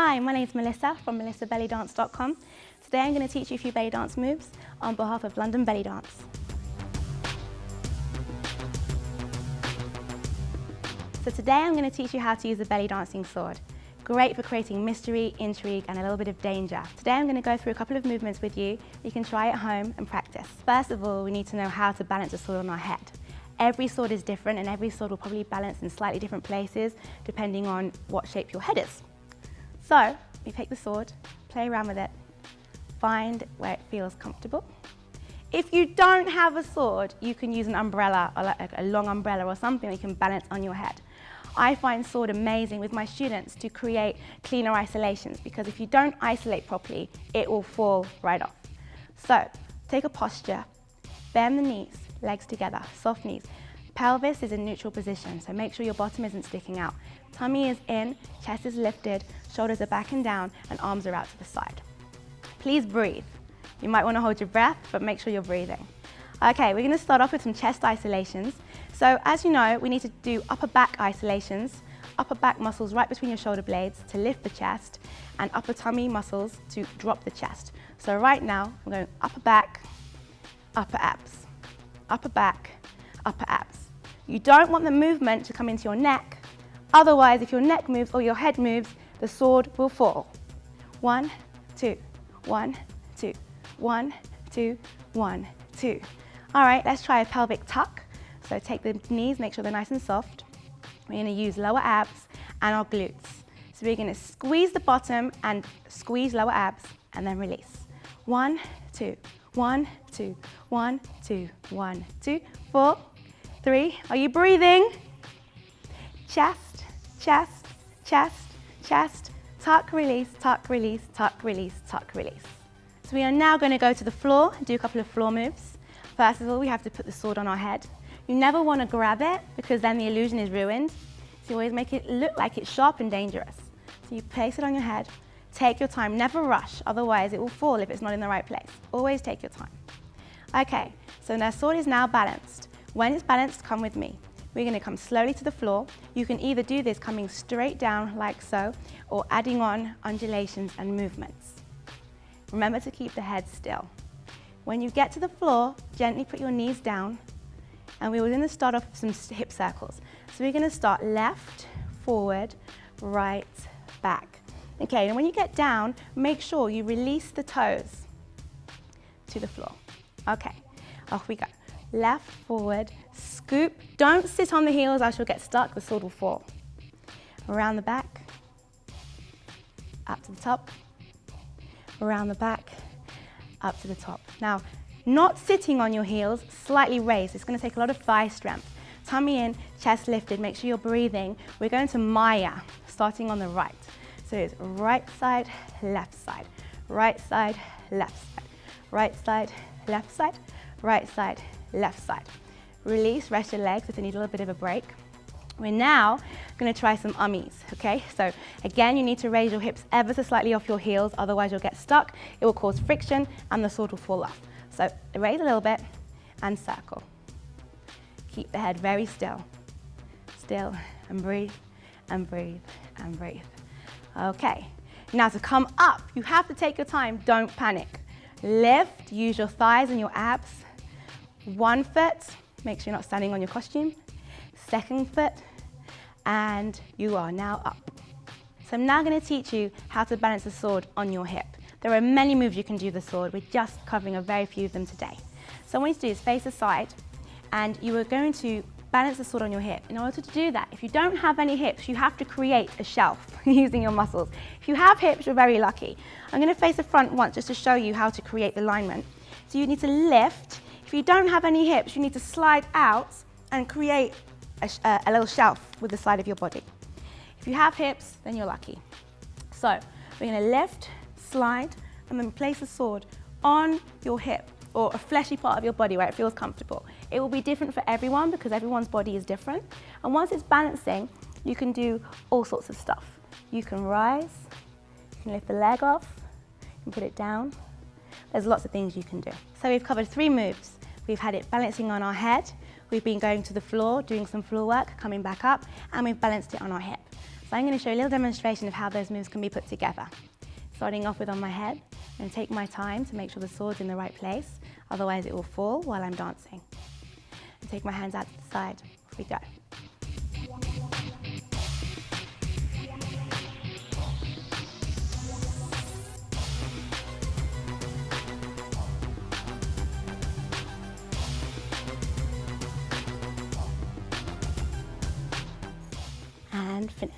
Hi, my name is Melissa from melissabellydance.com. Today I'm going to teach you a few belly dance moves on behalf of London Belly Dance. So today I'm going to teach you how to use the belly dancing sword. Great for creating mystery, intrigue and a little bit of danger. Today I'm going to go through a couple of movements with you. You can try at home and practice. First of all, we need to know how to balance a sword on our head. Every sword is different and every sword will probably balance in slightly different places depending on what shape your head is. So, you take the sword, play around with it, find where it feels comfortable. If you don't have a sword, you can use an umbrella or like a long umbrella or something that you can balance on your head. I find sword amazing with my students to create cleaner isolations because if you don't isolate properly, it will fall right off. So, take a posture, bend the knees, legs together, soft knees. Pelvis is in neutral position, so make sure your bottom isn't sticking out. Tummy is in, chest is lifted, shoulders are back and down, and arms are out to the side. Please breathe. You might want to hold your breath, but make sure you're breathing. Okay, we're going to start off with some chest isolations. So as you know, we need to do upper back isolations, upper back muscles right between your shoulder blades to lift the chest, and upper tummy muscles to drop the chest. So right now, I'm going upper back, upper abs, upper back, upper abs. You don't want the movement to come into your neck, otherwise if your neck moves or your head moves, the sword will fall. 1, 2, 1, 2, 1, 2, 1, 2. All right, let's try a pelvic tuck. So take the knees, make sure they're nice and soft. We're going to use lower abs and our glutes. So we're going to squeeze the bottom and squeeze lower abs and then release. 1, 2, 1, 2, 1, 2, 1, 2, 4, 3. Are you breathing? Chest, chest, chest, chest. Tuck, release, tuck, release, tuck, release, tuck, release. So we are now going to go to the floor and do a couple of floor moves. First of all, we have to put the sword on our head. You never want to grab it because then the illusion is ruined. So you always make it look like it's sharp and dangerous. So you place it on your head, take your time, never rush, otherwise it will fall if it's not in the right place. Always take your time. Okay, so the sword is now balanced. When it's balanced, come with me. We're going to come slowly to the floor. You can either do this coming straight down like so, or adding on undulations and movements. Remember to keep the head still. When you get to the floor, gently put your knees down, and we're going to start off with some hip circles. So we're going to start left, forward, right, back. Okay, and when you get down, make sure you release the toes to the floor. Okay, off we go. Left, forward, scoop. Don't sit on the heels, else you'll get stuck, the sword will fall. Around the back, up to the top, around the back, up to the top. Now, not sitting on your heels, slightly raised. It's going to take a lot of thigh strength. Tummy in, chest lifted, make sure you're breathing. We're going to Maya, starting on the right. So it's right side, left side, right side, left side, right side, left side, right side, left side. Release, rest your legs if they need a little bit of a break. We're now going to try some ummies, okay? So again, you need to raise your hips ever so slightly off your heels, otherwise you'll get stuck, it will cause friction and the sword will fall off. So raise a little bit and circle. Keep the head very still. Still and breathe and breathe and breathe. Okay, now to come up, you have to take your time, don't panic. Lift, use your thighs and your abs. 1 foot, make sure you're not standing on your costume. 2nd foot, and you are now up. So I'm now going to teach you how to balance the sword on your hip. There are many moves you can do with the sword, we're just covering a very few of them today. So what you need to do is face aside, and you are going to balance the sword on your hip. In order to do that, if you don't have any hips, you have to create a shelf using your muscles. If you have hips, you're very lucky. I'm going to face the front once just to show you how to create the alignment. So you need to lift. If you don't have any hips, you need to slide out and create a little shelf with the side of your body. If you have hips, then you're lucky. So we're going to lift, slide, and then place the sword on your hip or a fleshy part of your body where it feels comfortable. It will be different for everyone because everyone's body is different. And once it's balancing, you can do all sorts of stuff. You can rise, you can lift the leg off, you can put it down. There's lots of things you can do. So we've covered 3 moves. We've had it balancing on our head, we've been going to the floor, doing some floor work, coming back up, and we've balanced it on our hip. So I'm going to show you a little demonstration of how those moves can be put together. Starting off with on my head, I'm going to take my time to make sure the sword's in the right place, otherwise it will fall while I'm dancing. And take my hands out to the side. Off we go. And finish.